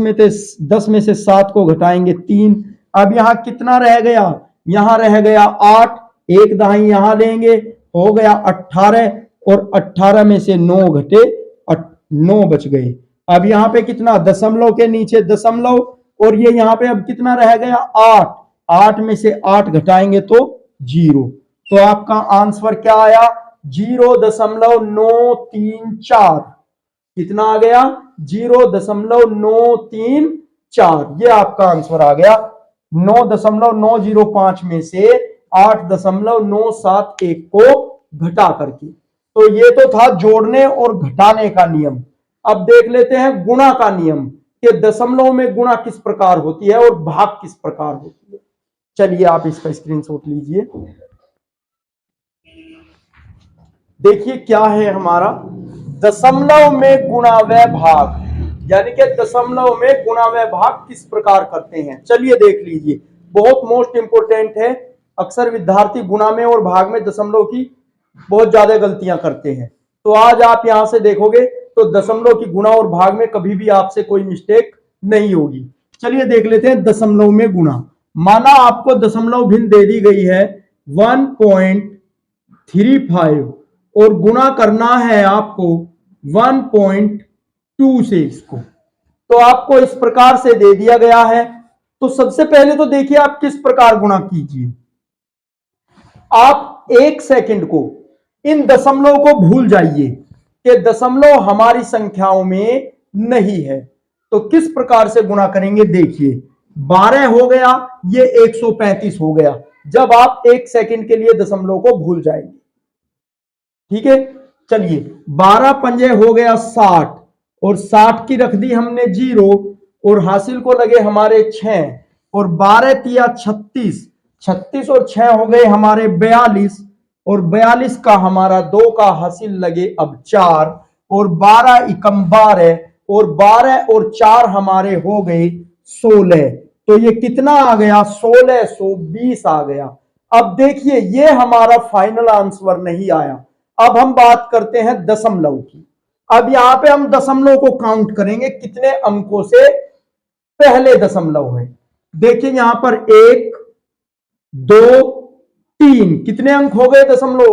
में से 7 को घटाएंगे 3। अब यहां कितना रह गया, यहां रह गया 8, एक दाहिनी यहां लेंगे, हो गया 18, और 18 में से 9 घटे 9 बच गए। अब यहां पे कितना, दशमलव के नीचे दशमलव, और ये यहां पे अब कितना रह गया 8, 8 में से 8 घटाएंगे तो 0। तो आपका आंसर क्या आया, 0.934। कितना आ गया, 0.934। ये आपका आंसर आ गया। 9.905 में से 8.971 को घटा करके। तो ये तो था जोड़ने और घटाने का नियम। अब देख लेते हैं गुणा का नियम, कि दशमलव में गुणा किस प्रकार होती है और भाग किस प्रकार होती है। चलिए आप इसका स्क्रीनशॉट लीजिए। देखिए क्या है हमारा, दशमलव में गुणा व भाग, यानी कि दशमलव में गुणा व भाग किस प्रकार करते हैं। चलिए देख लीजिए, बहुत मोस्ट इंपोर्टेंट है। अक्सर विद्यार्थी गुणा में और भाग में दशमलव की बहुत ज्यादा गलतियां करते हैं। तो आज आप यहां से देखोगे तो दशमलव की गुणा और भाग में कभी भी आपसे कोई मिस्टेक नहीं होगी। चलिए देख लेते हैं दशमलव में गुणा। माना आपको दशमलव भिन्न दे दी गई है 1.35, और गुणा करना है आपको 1.2 से इसको। तो आपको इस प्रकार से दे दिया गया है। तो सबसे पहले तो देखिए आप किस प्रकार गुणा कीजिए। आप 1 सेकंड को इन दशमलव को भूल जाइए कि दशमलव हमारी संख्याओं में नहीं है। तो किस प्रकार से गुणा करेंगे, देखिए 12 हो गया, ये 135 हो गया, जब आप 1 सेकंड के लिए दशमलव को भूल जाएंगे। ठीक है, चलिए 12 पंजे हो गया 60 और 60 की रख दी हमने 0 और हासिल को लगे हमारे 6 और 12 तिया 36, 36 और 6 हो गए हमारे 42 और 42 का हमारा 2 का हासिल लगे अब 4 और 12 एकम 12 और 12 और 4 हमारे हो गए 16। तो ये कितना आ गया 1620 आ गया। अब देखिए ये हमारा फाइनल आंसर नहीं आया। अब हम बात करते हैं दशमलव की। अब यहां पे हम दशमलव को काउंट करेंगे कितने अंकों से पहले दशमलव है। देखिए यहां पर 1 2 3 कितने अंक हो गए दशमलव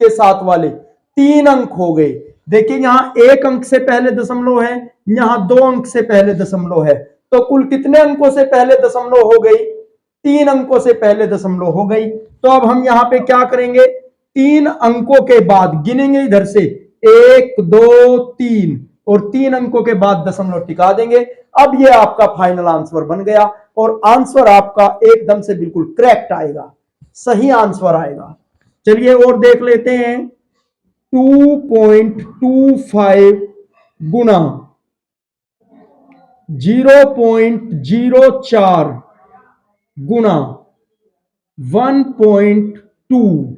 के साथ वाले 3 अंक हो गए। देखिए यहां 1 अंक से पहले दशमलव है, यहां 2 अंक से पहले दशमलव है, तो कुल कितने अंकों से पहले दशमलव हो गई 3 अंकों से पहले दशमलव हो गई। तो अब हम यहां पे क्या करेंगे 3 अंकों के बाद गिनेंगे इधर से 1 2 3 और 3 अंकों के बाद दशमलव टिका देंगे। अब ये आपका फाइनल आंसर बन गया और आंसर आपका एकदम से बिल्कुल करेक्ट आएगा, सही आंसर आएगा। चलिए और देख लेते हैं 2.25 गुना 0.04 गुना 1.2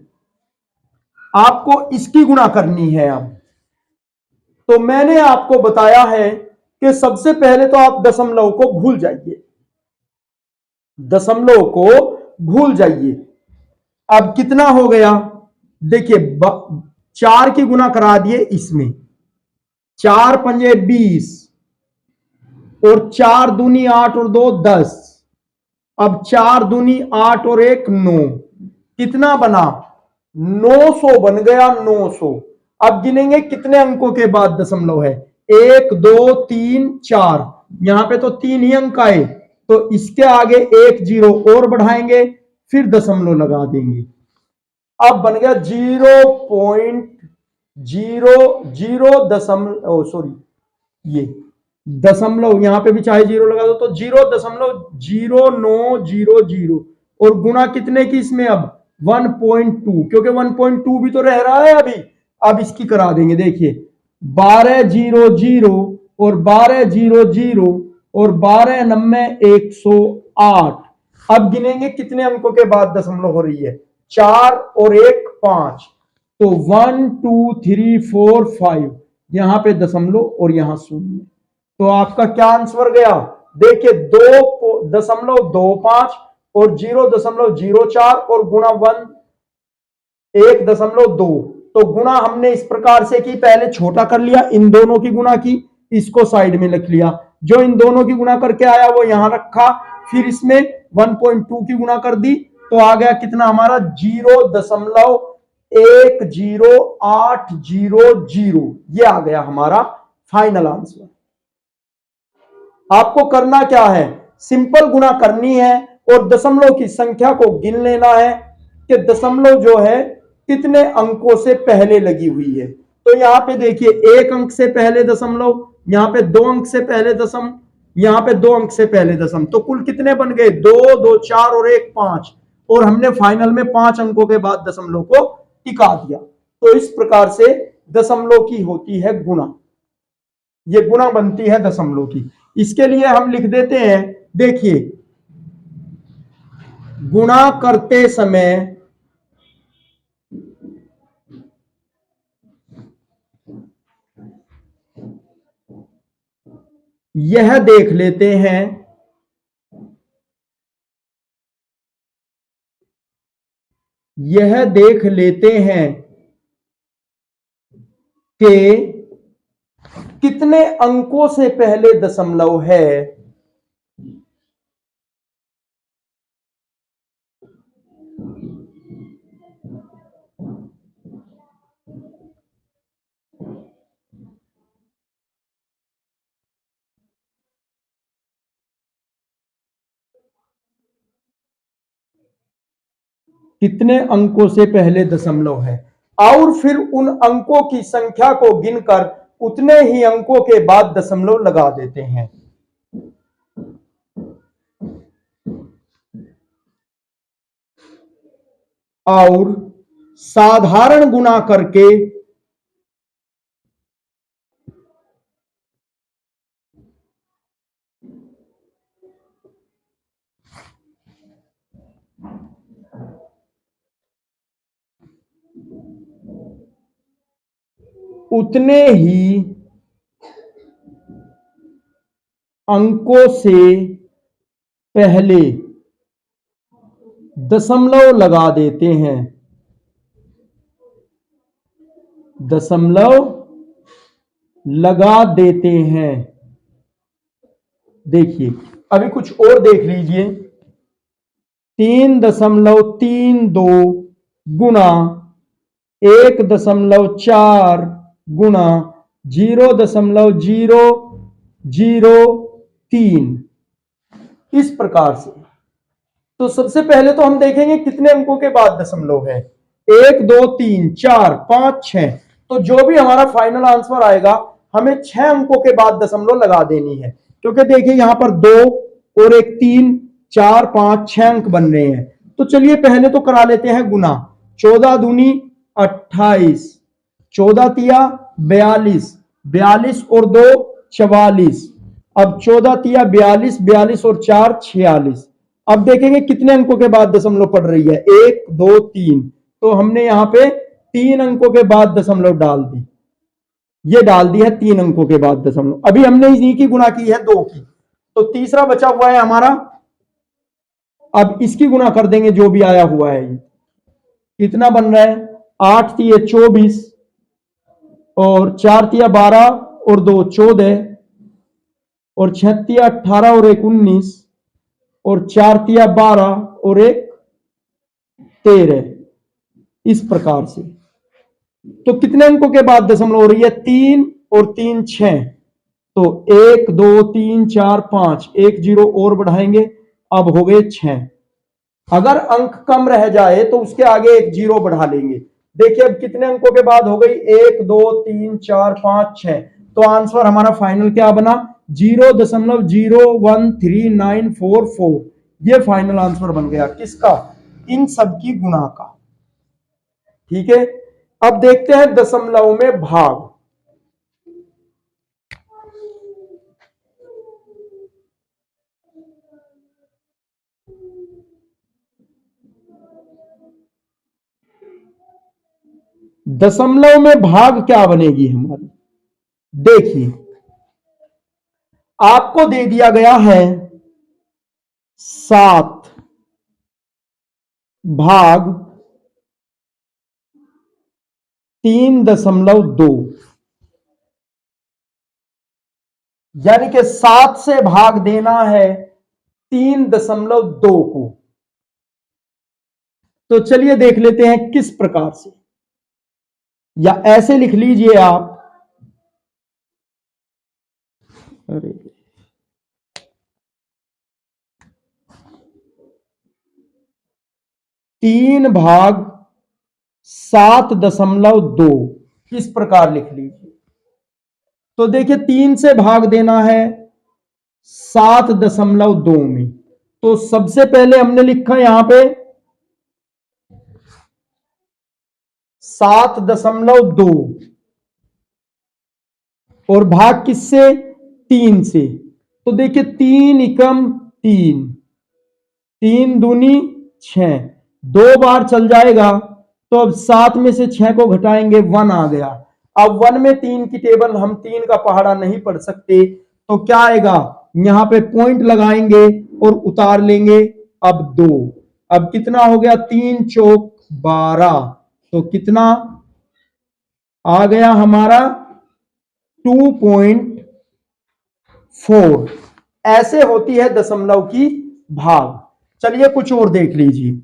आपको इसकी गुणा करनी है। अब तो मैंने आपको बताया है कि सबसे पहले तो आप दशमलव को भूल जाइए, दशमलव को भूल जाइए। अब कितना हो गया देखिए 4 की गुना करा दिए इसमें, 4 पंजे 20 और 4 दूनी 8 और 2 10। अब 4 दूनी 8 और 1 9, कितना बना 900 बन गया 900। अब गिनेंगे कितने अंकों के बाद दशमलव है 1 2 3 4, यहां पे तो 3 ही अंक आए तो इसके आगे 1 0 और बढ़ाएंगे फिर दशमलव लगा देंगे। अब बन गया 0.00 दशमलव सॉरी ये दशमलव यहां पे भी चाहे 0 लगा दो तो 0.0900 और गुना कितने की इसमें अब 1.2 क्योंकि 1.2 भी तो रह रहा है अभी। अब इसकी करा देंगे देखिए 1200 और 1200 और 12 नम्बे 108। अब गिनेंगे कितने अंकों के बाद दशमलव हो रही है 4 और 1 5, तो 1 2 3 4 5 यहां पे दशमलव और यहां शून्य। तो आपका क्या आंसर गया देखिए 2.25 और 0.04 और गुणा 1.2। तो गुणा हमने इस प्रकार से की, पहले छोटा कर लिया, इन दोनों की गुणा की, इसको साइड में लिख लिया, जो इन दोनों की गुणा करके आया वो यहां रखा, फिर इसमें 1.2 की गुणा कर दी तो आ गया कितना हमारा 0.10800। ये आ गया हमारा फाइनल आंसर। आपको करना क्या है सिंपल गुणा करनी है और दशमलव की संख्या को गिन लेना है कि दशमलव जो है कितने अंकों से पहले लगी हुई है। तो यहां पे देखिए 1 अंक से पहले दशमलव, यहां पे 2 अंक से पहले दशम, यहां पे 2 अंक से पहले दशम, तो कुल कितने बन गए 2 2 4 और 1 5 और हमने फाइनल में 5 अंकों के बाद दशमलव को टिका दिया। तो इस प्रकार से दशमलव की होती है गुणा, ये गुणा बनती है दशमलव की। इसके लिए हम लिख देते हैं देखिए गुणा करते समय यह देख लेते हैं यह देख लेते हैं कि कितने अंकों से पहले दशमलव है। कितने अंकों से पहले दशमलव है और फिर उन अंकों की संख्या को गिनकर उतने ही अंकों के बाद दशमलव लगा देते हैं। और साधारण गुणा करके उतने ही अंकों से पहले दशमलव लगा देते हैं। दशमलव लगा देते हैं। देखिए अभी कुछ और देख लीजिए। 3.32 गुना 1.4 गुना 0.003 इस प्रकार से। तो सबसे पहले तो हम देखेंगे कितने अंकों के बाद दशमलव है। 1 2 3 4 5 6। तो जो भी हमारा फाइनल आंसर आएगा हमें 6 अंकों के बाद दशमलव लगा देनी है, क्योंकि देखिए यहां पर 2 और एक 3 4 5 6 अंक बन रहे हैं। तो चलिए पहले तो करा लेते हैं गुना। 14 दूनी 28, 14 तिया 42, 42 और 2 44। अब 14 तिया 42, 42 और 4 46। अब देखेंगे कितने अंकों के बाद दशमलव पड़ रही है। 1 2 3। तो हमने यहां पे 3 अंकों के बाद दशमलव डाल दी। ये डाल दी है 3 अंकों के बाद दशमलव। अभी हमने इन्हीं की गुणा की है 2 की, तो तीसरा बचा हुआ है हमारा। अब इसकी गुणा कर देंगे जो भी आया हुआ है। ये कितना बन रहा है। 8 तिये 24 और 4 तिया 12 और 2 14 और 6 तिया 18 और 1 19 और 4 तिया 12 और 1 13 इस प्रकार से। तो कितने अंकों के बाद दशमलव हो रही है। 3 और 3 6। तो 1 2 3 4 5 1 0 और बढ़ाएंगे, अब हो गए 6। अगर अंक कम रह जाए तो उसके आगे एक 0 बढ़ा लेंगे। देखिए अब कितने अंकों के बाद हो गई। 1 2 3 4 5 6। तो आंसर हमारा फाइनल क्या बना। 0.01394। ये फाइनल आंसर बन गया किसका, इन सब की गुणा का। ठीक है, अब देखते हैं दशमलव में भाग। दशमलव में भाग क्या बनेगी हमारी। देखिए आपको दे दिया गया है 7 भाग 3.2, यानी कि 7 से भाग देना है 3.2 को। तो चलिए देख लेते हैं किस प्रकार से, या ऐसे लिख लीजिए आप। अरे 3 भाग 7.2 इस प्रकार लिख लीजिए। तो देखिए 3 से भाग देना है 7.2 में। तो सबसे पहले हमने लिखा यहां पे 7.2 और भाग किससे, 3 से। तो देखिए 3 एकम 3, 3 दूनी 6, 2 बार चल जाएगा। तो अब 7 में से 6 को घटाएंगे 1 आ गया। अब 1 में 3 की टेबल हम 3 का पहाड़ा नहीं पढ़ सकते, तो क्या आएगा, यहां पे पॉइंट लगाएंगे और उतार लेंगे। अब 2, अब कितना हो गया, 3 चौक 12। तो कितना आ गया हमारा 2.4। ऐसे होती है दशमलव की भाग। चलिए कुछ और देख लीजिए।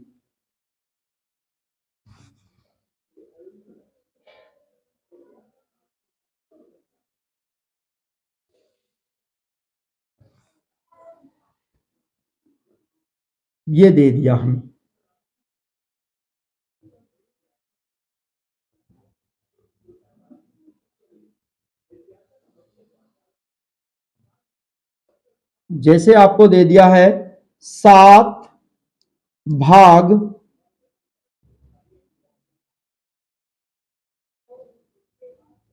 ये दे दिया हमें। जैसे आपको दे दिया है 7 भाग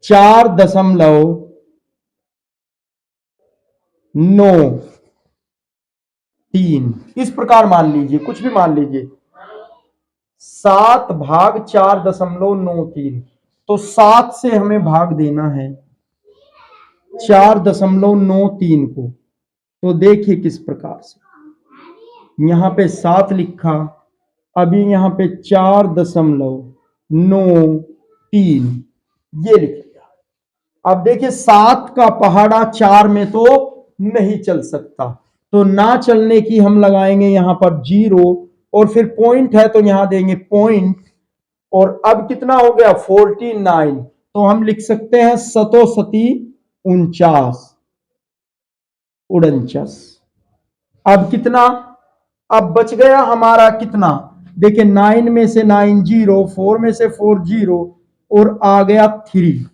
4.93 इस प्रकार मान लीजिए, कुछ भी मान लीजिए। 7 भाग 4.93। तो 7 से हमें भाग देना है 4.93 को। तो देखिए किस प्रकार से, यहां पे 7 लिखा, अभी यहां पे 4.93 ये लिख लिया। अब देखिए 7 का पहाड़ा 4 में तो नहीं चल सकता, तो ना चलने की हम लगाएंगे यहां पर 0 और फिर पॉइंट है तो यहां देंगे पॉइंट। और अब कितना हो गया 49, तो हम लिख सकते हैं 49 49। अब कितना, अब बच गया हमारा कितना, देखिए 9 में से 9 जीरो, 4 में से 4 जीरो और आ गया 3।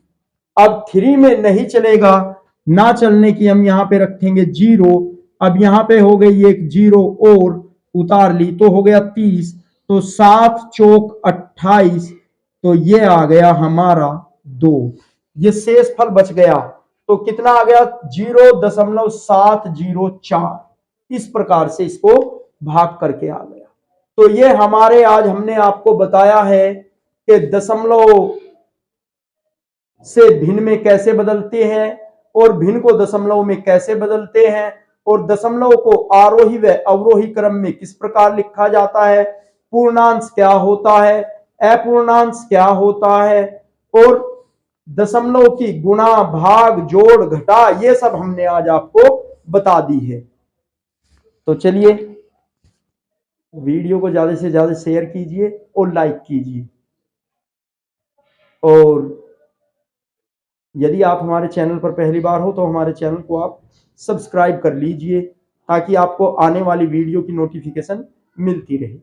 अब 3 में नहीं चलेगा, ना चलने की हम यहां पे रखेंगे 0। अब यहां पे हो गई एक 0 और उतार ली तो हो गया 30, तो 7 चौक 28, तो ये आ गया हमारा 2। ये शेष फल बच गया, तो कितना आ गया 0.704। इस प्रकार से इसको भाग करके आ गया। तो ये हमारे आज हमने आपको बताया है कि दशमलव से भिन्न में कैसे बदलते हैं और भिन्न को दशमलव में कैसे बदलते हैं, और दशमलव को आरोही व अवरोही क्रम में किस प्रकार लिखा जाता है, पूर्णांश क्या होता है, अपूर्णांश क्या होता है, और दशमलव की गुणा भाग जोड़ घटा, ये सब हमने आज आपको बता दी है। तो चलिए वीडियो को ज्यादा से ज्यादा शेयर कीजिए और लाइक कीजिए, और यदि आप हमारे चैनल पर पहली बार हो तो हमारे चैनल को आप सब्सक्राइब कर लीजिए ताकि आपको आने वाली वीडियो की नोटिफिकेशन मिलती रहे।